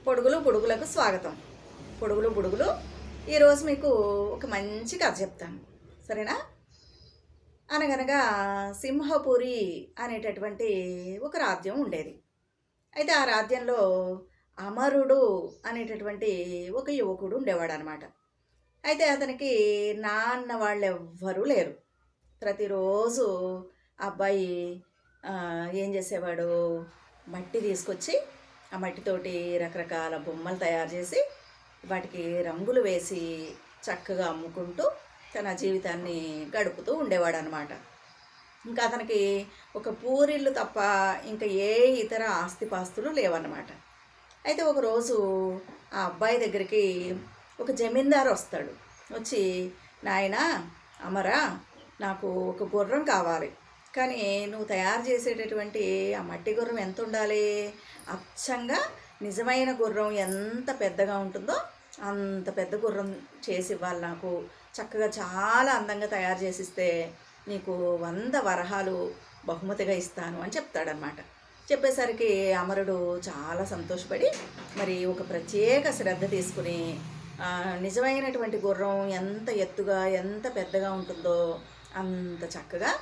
పొడుగులు బుడుగులకు స్వాగతం. పొడుగులు బుడుగులు ఈరోజు మీకు ఒక మంచి కథ చెప్తాను, సరేనా? అనగనగా సింహపురి అనేటటువంటి ఒక రాజ్యం ఉండేది. అయితే ఆ రాజ్యంలో అమరుడు అనేటటువంటి ఒక యువకుడు ఉండేవాడు అనమాట. అయితే అతనికి నాన్న వాళ్ళు ఎవ్వరూ లేరు. ప్రతిరోజు ఆ అబ్బాయి ఏం చేసేవాడు, మట్టి తీసుకొచ్చి ఆ మట్టితోటి రకరకాల బొమ్మలు తయారు చేసి వాటికి రంగులు వేసి చక్కగా అమ్ముకుంటూ తన జీవితాన్ని గడుపుతూ ఉండేవాడు అనమాట. ఇంకా అతనికి ఒక పూరిల్లు తప్ప ఇంకా ఏ ఇతర ఆస్తిపాస్తులు లేవన్నమాట. అయితే ఒకరోజు ఆ అబ్బాయి దగ్గరికి ఒక జమీందారు వస్తాడు. వచ్చి, నాయనా అమరా, నాకు ఒక గుర్రం కావాలి, కానీ నువ్వు తయారు చేసేటటువంటి ఆ మట్టి గుర్రం ఎంత ఉండాలి? అచ్చంగా నిజమైన గుర్రం ఎంత పెద్దగా ఉంటుందో అంత పెద్ద గుర్రం చేసి ఇవ్వాలి నాకు. చక్కగా చాలా అందంగా తయారు చేసిస్తే నీకు 100 వరహాలు బహుమతిగా ఇస్తాను అని చెప్తాడనమాట. చెప్పేసరికి అమరుడు చాలా సంతోషపడి మరి ఒక ప్రత్యేక శ్రద్ధ తీసుకుని నిజమైనటువంటి గుర్రం ఎంత ఎత్తుగా ఎంత పెద్దగా ఉంటుందో అంత చక్కగా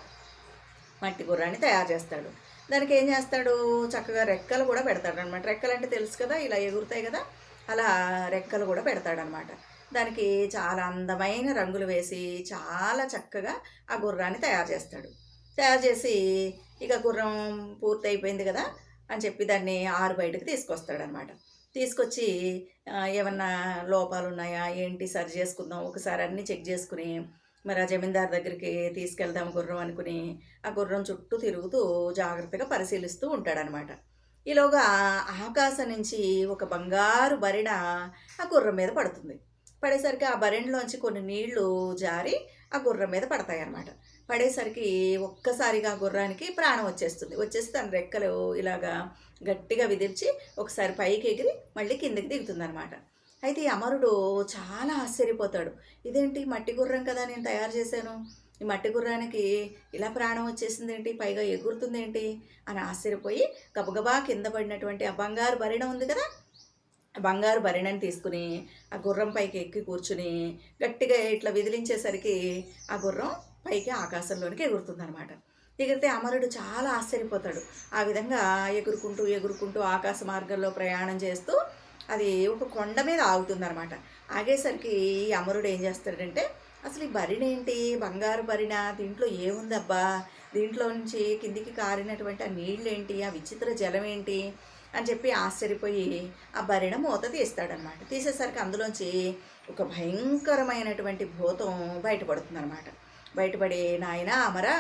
మట్టి గుర్రాన్ని తయారు చేస్తాడు. దానికి ఏం చేస్తాడు, చక్కగా రెక్కలు కూడా పెడతాడనమాట. రెక్కలు అంటే తెలుసు కదా, ఇలా ఎగురుతాయి కదా, అలా రెక్కలు కూడా పెడతాడనమాట. దానికి చాలా అందమైన రంగులు వేసి చాలా చక్కగా ఆ గుర్రాన్ని తయారు చేస్తాడు. తయారు చేసి ఇక గుర్రం పూర్తి అయిపోయింది కదా అని చెప్పి దాన్ని ఆరు బయటకు తీసుకొస్తాడనమాట. తీసుకొచ్చి ఏమన్నా లోపాలు ఉన్నాయా ఏంటి సరి చేసుకుందాం, ఒకసారి అన్నీ చెక్ చేసుకుని మరి ఆ జమీందారు దగ్గరికి తీసుకెళ్దాం గుర్రం అనుకుని ఆ గుర్రం చుట్టూ తిరుగుతూ జాగ్రత్తగా పరిశీలిస్తూ ఉంటాడనమాట. ఈలోగా ఆకాశం నుంచి ఒక బంగారు బరిణ ఆ గుర్రం మీద పడుతుంది. పడేసరికి ఆ బరిణలోంచి కొన్ని నీళ్లు జారి ఆ గుర్రం మీద పడతాయి అన్నమాట. పడేసరికి ఒక్కసారిగా ఆ గుర్రానికి ప్రాణం వచ్చేసి తన రెక్కలు ఇలాగా గట్టిగా విదిర్చి ఒకసారి పైకి ఎగిరి మళ్ళీ కిందకి దిగుతుందనమాట. అయితే ఈ అమరుడు చాలా ఆశ్చర్యపోతాడు. ఇదేంటి, మట్టి గుర్రం కదా నేను తయారు చేశాను, ఈ మట్టి గుర్రానికి ఇలా ప్రాణం వచ్చేసింది ఏంటి, పైగా ఎగురుతుంది ఏంటి అని ఆశ్చర్యపోయి గబగబా కింద పడినటువంటి ఆ బంగారు భరిణ ఉంది కదా, ఆ బంగారు భరిణని తీసుకుని ఆ గుర్రం పైకి ఎక్కి కూర్చుని గట్టిగా ఇట్లా విదిలించేసరికి ఆ గుర్రం పైకి ఆకాశంలోనికి ఎగురుతుందనమాట. ఎగిరితే అమరుడు చాలా ఆశ్చర్యపోతాడు. ఆ విధంగా ఎగురుకుంటూ ఎగురుకుంటూ ఆకాశ మార్గంలో ప్రయాణం చేస్తూ అది ఒక కొండ మీద ఆగుతుందనమాట. ఆగేసరికి ఈ అమరుడు ఏం చేస్తాడంటే, అసలు ఈ భరిణ ఏంటి, బంగారు భరిణ, దీంట్లో ఏముందబ్బా, దీంట్లో నుంచి కిందికి కారినటువంటి ఆ నీళ్ళేంటి, ఆ విచిత్ర జలం ఏంటి అని చెప్పి ఆశ్చర్యపోయి ఆ భరిణ మూత తీస్తాడనమాట. తీసేసరికి అందులోంచి ఒక భయంకరమైనటువంటి భూతం బయటపడుతుందనమాట. బయటపడి, నాయన అమరా,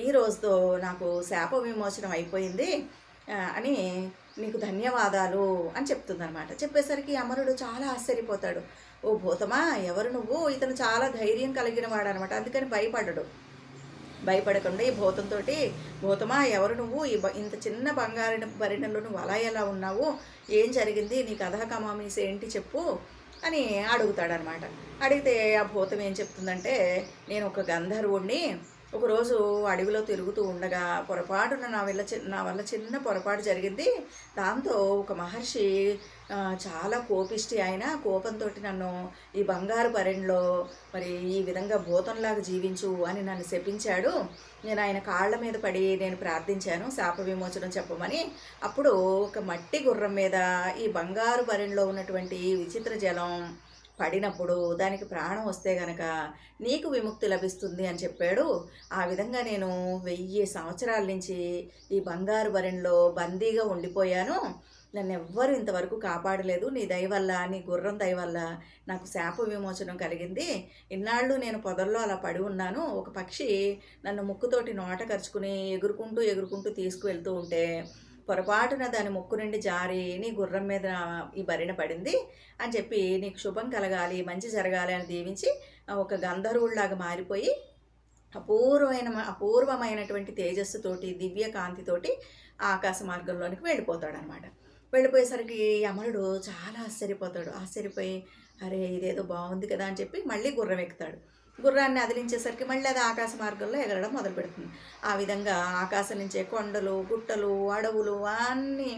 ఈ రోజుతో నాకు శాప విమోచనం అయిపోయింది అని నీకు ధన్యవాదాలు అని చెప్తుందనమాట. చెప్పేసరికి అమరుడు చాలా ఆశ్చర్యపోతాడు. ఓ భూతమా, ఎవరు నువ్వు? ఇతను చాలా ధైర్యం కలిగిన వాడు అనమాట, అందుకని భయపడకుండా ఈ భూతంతో, భూతమా ఎవరు నువ్వు, ఇంత చిన్న బంగారు భరిణలో నువ్వు అలా ఎలా ఉన్నావు, ఏం జరిగింది, నీ కథా కమామీస్ ఏంటి చెప్పు అని అడుగుతాడనమాట. అడిగితే ఆ భూతం ఏం చెప్తుందంటే, నేను ఒక గంధర్వుణ్ణి, ఒకరోజు అడవిలో తిరుగుతూ ఉండగా పొరపాటున నా వల్ల చిన్న పొరపాటు జరిగింది. దాంతో ఒక మహర్షి చాలా కోపిష్టి, ఆయన కోపంతో నన్ను ఈ బంగారు భరిణలో మరి ఈ విధంగా భూతంలాగా జీవించు అని నన్ను శపించాడు. నేను ఆయన కాళ్ళ మీద పడి నేను ప్రార్థించాను శాప విమోచనం చెప్పమని. అప్పుడు ఒక మట్టి గుర్రం మీద ఈ బంగారు భరిణలో ఉన్నటువంటి విచిత్ర జలం పడినప్పుడు దానికి ప్రాణం వస్తే గనక నీకు విముక్తి లభిస్తుంది అని చెప్పాడు. ఆ విధంగా నేను 1000 సంవత్సరాల నుంచి ఈ బంగారు భరిణలో బందీగా ఉండిపోయాను. నన్ను ఎవ్వరూ ఇంతవరకు కాపాడలేదు. నీ దయ వల్ల, నీ గుర్రం దయ వల్ల నాకు శాప విమోచనం కలిగింది. ఇన్నాళ్ళు నేను పొదల్లో అలా పడి ఉన్నాను. ఒక పక్షి నన్ను ముక్కుతోటి నోట కరుచుకుని ఎగురుకుంటూ తీసుకువెళ్తూ ఉంటే పొరపాటున దాని ముక్కు నుండి జారి నీ గుర్రం మీద ఈ భరిణ పడింది అని చెప్పి నీకు శుభం కలగాలి, మంచి జరగాలి అని దీవించి ఒక గంధర్వుడిలాగా మారిపోయి అపూర్వమైనటువంటి తేజస్సుతోటి దివ్య కాంతితోటి ఆకాశ మార్గంలోనికి వెళ్ళిపోతాడనమాట. వెళ్ళిపోయేసరికి అమరుడు చాలా ఆశ్చర్యపోయి అరే ఇదేదో బాగుంది కదా అని చెప్పి మళ్ళీ గుర్రం ఎక్కుతాడు. గుర్రాన్ని అదిలించేసరికి మళ్ళీ అది ఆకాశ మార్గంలో ఎగరడం మొదలు పెడుతుంది. ఆ విధంగా ఆకాశం నుంచే కొండలు, గుట్టలు, అడవులు అన్నీ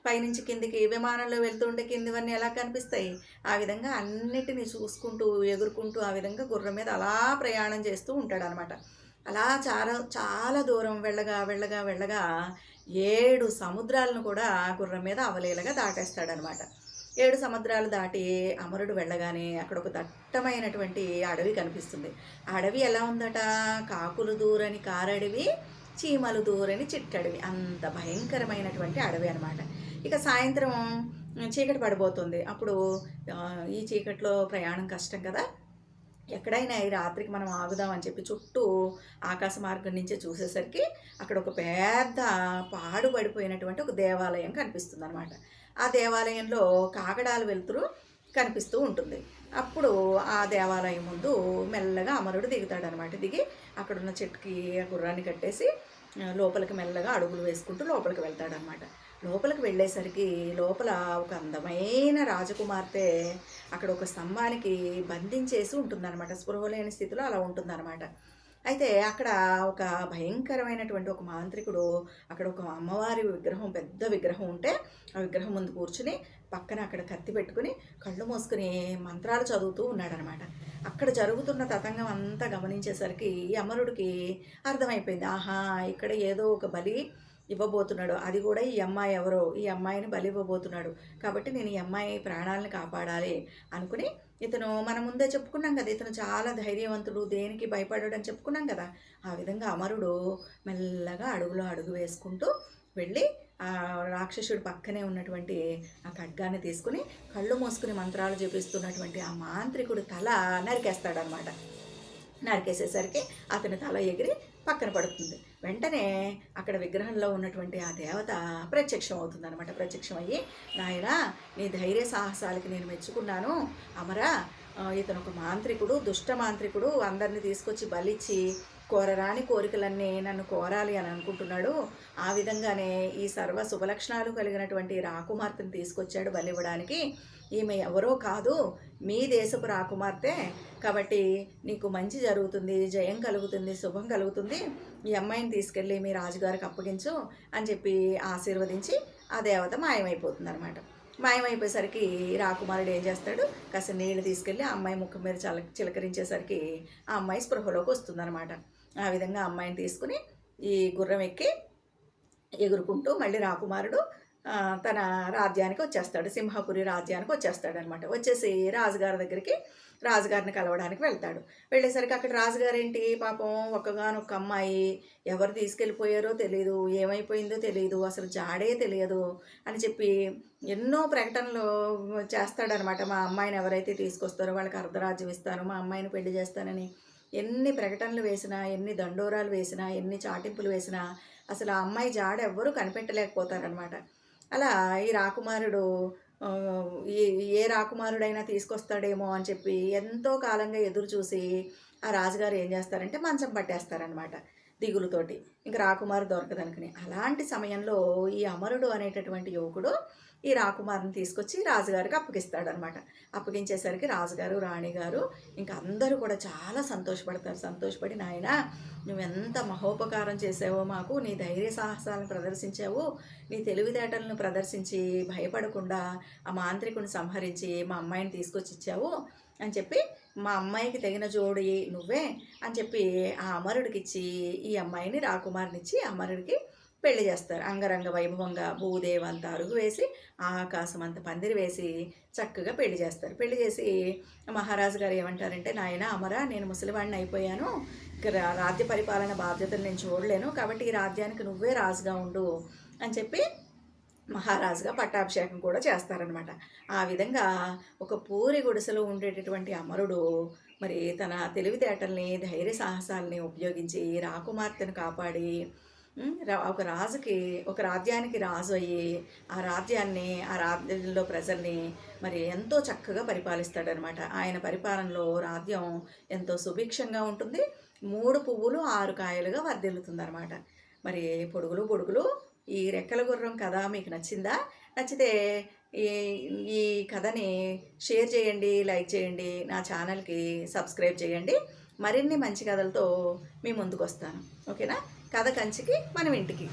పైనుంచి కిందికి విమానంలో వెళ్తుంటే కిందివన్నీ ఎలా కనిపిస్తాయి, ఆ విధంగా అన్నిటినీ చూసుకుంటూ ఎగురుకుంటూ ఆ విధంగా గుర్రం మీద అలా ప్రయాణం చేస్తూ ఉంటాడనమాట. అలా చాలా చాలా దూరం వెళ్ళగా వెళ్ళగా వెళ్ళగా 7 సముద్రాలను కూడా గుర్రం మీద అవలీలగా దాటేస్తాడనమాట. 7 సముద్రాలు దాటి అమరుడు వెళ్ళగానే అక్కడ ఒక దట్టమైనటువంటి అడవి కనిపిస్తుంది. ఆ అడవి ఎలా ఉందట, కాకులు దూరని కారడవి, చీమలు దూరని చిట్టడవి, అంత భయంకరమైనటువంటి అడవి అనమాట. ఇక సాయంత్రం చీకటి పడిపోతుంది. అప్పుడు ఈ చీకట్లో ప్రయాణం కష్టం కదా, ఎక్కడైనా ఈ రాత్రికి మనం ఆగుదామని చెప్పి చుట్టూ ఆకాశ మార్గం నుంచే చూసేసరికి అక్కడ ఒక పెద్ద పాడుపడిపోయినటువంటి ఒక దేవాలయం కనిపిస్తుంది అనమాట. ఆ దేవాలయంలో కాగడాలు వెలుతురు కనిపిస్తూ ఉంటుంది. అప్పుడు ఆ దేవాలయం ముందు మెల్లగా అమరుడు దిగుతాడనమాట. దిగి అక్కడున్న చెట్టుకి ఆ గుర్రాన్ని కట్టేసి లోపలికి మెల్లగా అడుగులు వేసుకుంటూ లోపలికి వెళ్తాడనమాట. లోపలికి వెళ్ళేసరికి లోపల ఒక అందమైన రాజకుమార్తె అక్కడ ఒక స్తంభానికి బంధించేసి ఉంటుందన్నమాట. స్పృహ లేని స్థితిలో అలా ఉంటుందన్నమాట. అయితే అక్కడ ఒక భయంకరమైనటువంటి ఒక మాంత్రికుడు అక్కడ ఒక అమ్మవారి విగ్రహం, పెద్ద విగ్రహం ఉంటే ఆ విగ్రహం ముందు కూర్చుని పక్కన అక్కడ కత్తి పెట్టుకుని కళ్ళు మూసుకుని మంత్రాలు చదువుతూ ఉన్నాడనమాట. అక్కడ జరుగుతున్న తతంగం అంతా గమనించేసరికి ఈ అమరుడికి అర్థమైపోయింది, ఆహా ఇక్కడ ఏదో ఒక బలి ఇవ్వబోతున్నాడు, అది కూడా ఈ అమ్మాయి ఎవరో, ఈ అమ్మాయిని బలి ఇవ్వబోతున్నాడు, కాబట్టి నేను ఈ అమ్మాయి ప్రాణాలను కాపాడాలి అనుకుని, ఇతను మన ముందే చెప్పుకున్నాం కదా, ఇతను చాలా ధైర్యవంతుడు, దేనికి భయపడాడు అని చెప్పుకున్నాం కదా, ఆ విధంగా అమరుడు మెల్లగా అడుగులో అడుగు వేసుకుంటూ వెళ్ళి ఆ రాక్షసుడు పక్కనే ఉన్నటువంటి ఆ ఖడ్గాన్ని తీసుకుని కళ్ళు మూసుకుని మంత్రాలు జపిస్తున్నటువంటి ఆ మాంత్రికుడు తల నరికేస్తాడనమాట. నరికేసేసరికి అతని తల ఎగిరి పక్కన పడుతుంది. వెంటనే అక్కడ విగ్రహంలో ఉన్నటువంటి ఆ దేవత ప్రత్యక్షం అవుతుంది అనమాట. ప్రత్యక్షం అయ్యి, నాయనా నీ ధైర్య సాహసాలకి నేను మెచ్చుకున్నాను అమరా, ఇతను ఒక మాంత్రికుడు, దుష్ట మాంత్రికుడు, అందరినీ తీసుకొచ్చి బలిచ్చి కోరరాని కోరికలన్నీ నన్ను కోరాలి అని అనుకుంటున్నాడు. ఆ విధంగానే ఈ సర్వ శుభలక్షణాలు కలిగినటువంటి రాకుమార్తెను తీసుకొచ్చాడు బలివ్వడానికి. ఈమె ఎవరో కాదు, మీ దేశపు రాకుమార్తె, కాబట్టి నీకు మంచి జరుగుతుంది, జయం కలుగుతుంది, శుభం కలుగుతుంది, ఈ అమ్మాయిని తీసుకెళ్ళి మీ రాజుగారికి అప్పగించు అని చెప్పి ఆశీర్వదించి ఆ దేవత మాయమైపోతుంది అనమాట. మాయమైపోయేసరికి రాకుమారుడు ఏం చేస్తాడు, కాస్త నీళ్ళు తీసుకెళ్ళి ఆ అమ్మాయి ముఖం మీద చిలకరించేసరికి ఆ అమ్మాయి స్పృహలోకి వస్తుందన్నమాట. ఆ విధంగా అమ్మాయిని తీసుకుని ఈ గుర్రం ఎక్కి ఎగురుకుంటూ మళ్ళీ రాకుమారుడు తన రాజ్యానికి వచ్చేస్తాడు, సింహపురి రాజ్యానికి వచ్చేస్తాడు అనమాట. వచ్చేసి రాజుగారి దగ్గరికి రాజుగారిని కలవడానికి వెళ్తాడు. వెళ్ళేసరికి అక్కడ రాజుగారు ఏంటి పాపం ఒక్కగానొక్క అమ్మాయి, ఎవరు తీసుకెళ్ళిపోయారో తెలియదు, ఏమైపోయిందో తెలియదు, అసలు జాడే తెలియదు అని చెప్పి ఎన్నో ప్రకటనలు చేస్తాడనమాట. మా అమ్మాయిని ఎవరైతే తీసుకొస్తారో వాళ్ళకి అర్ధరాజ్యం ఇస్తాను, మా అమ్మాయిని పెళ్లి చేస్తానని ఎన్ని ప్రకటనలు వేసినా, ఎన్ని దండోరాలు వేసినా, ఎన్ని చాటింపులు వేసినా అసలు ఆ అమ్మాయి జాడ ఎవ్వరూ కనిపెట్టలేకపోతారనమాట. అలా ఈ రాకుమారుడు ఏ రాకుమారుడైనా తీసుకొస్తాడేమో అని చెప్పి ఎంతో కాలంగా ఎదురు చూసి ఆ రాజుగారు ఏం చేస్తారంటే మంచం పట్టేస్తారనమాట దిగులుతోటి, ఇంక రాకుమారు దొరకదనుకుని. అలాంటి సమయంలో ఈ అమరుడు అనేటటువంటి యువకుడు ఈ రాకుమారుని తీసుకొచ్చి రాజుగారికి అప్పగిస్తాడనమాట. అప్పగించేసరికి రాజుగారు, రాణిగారు ఇంకా అందరూ కూడా చాలా సంతోషపడతారు. సంతోషపడి, నాయన నువ్వెంత మహోపకారం చేసావో మాకు, నీ ధైర్య సాహసాలను ప్రదర్శించావు, నీ తెలివితేటలను ప్రదర్శించి భయపడకుండా ఆ మాంత్రికుని సంహరించి మా అమ్మాయిని తీసుకొచ్చి ఇచ్చావు అని చెప్పి, మా అమ్మాయికి తగిన జోడి నువ్వే అని చెప్పి ఆ అమరుడికి ఇచ్చి ఈ అమ్మాయిని రాకుమారినిచ్చి అమరుడికి పెళ్లి చేస్తారు. అంగరంగ వైభవంగా భూదేవంతా అరుగు వేసి ఆకాశం అంత పందిరి వేసి చక్కగా పెళ్లి చేస్తారు. పెళ్లి చేసి మహారాజు గారు ఏమంటారంటే, నాయన అమరా, నేను ముసలివాడిని అయిపోయాను, ఇక రాజ్య పరిపాలన బాధ్యతలు నేను చూడలేను, కాబట్టి ఈ రాజ్యానికి నువ్వే రాజుగా ఉండు అని చెప్పి మహారాజుగా పట్టాభిషేకం కూడా చేస్తారనమాట. ఆ విధంగా ఒక పూరి గుడిసెలో ఉండేటటువంటి అమరుడు మరి తన తెలివితేటల్ని, ధైర్య సాహసాలని ఉపయోగించి రాకుమార్తెను కాపాడి ఒక రాజుకి, ఒక రాజ్యానికి రాజు అయ్యి ఆ రాజ్యాన్ని, ఆ రాజ్యంలో ప్రజల్ని మరి ఎంతో చక్కగా పరిపాలిస్తాడనమాట. ఆయన పరిపాలనలో రాజ్యం ఎంతో సుభిక్షంగా ఉంటుంది, 3 పువ్వులు 6 కాయలుగా వర్ధిల్లుతుందనమాట. మరి పొడుగులు ఈ రెక్కల గుర్రం కథ మీకు నచ్చిందా? నచ్చితే ఈ ఈ కథని షేర్ చేయండి, లైక్ చేయండి, నా ఛానల్కి సబ్స్క్రైబ్ చేయండి. మరిన్ని మంచి కథలతో మీ ముందుకు వస్తాను. ఓకేనా? కథ కంచికి మనం ఇంటికి.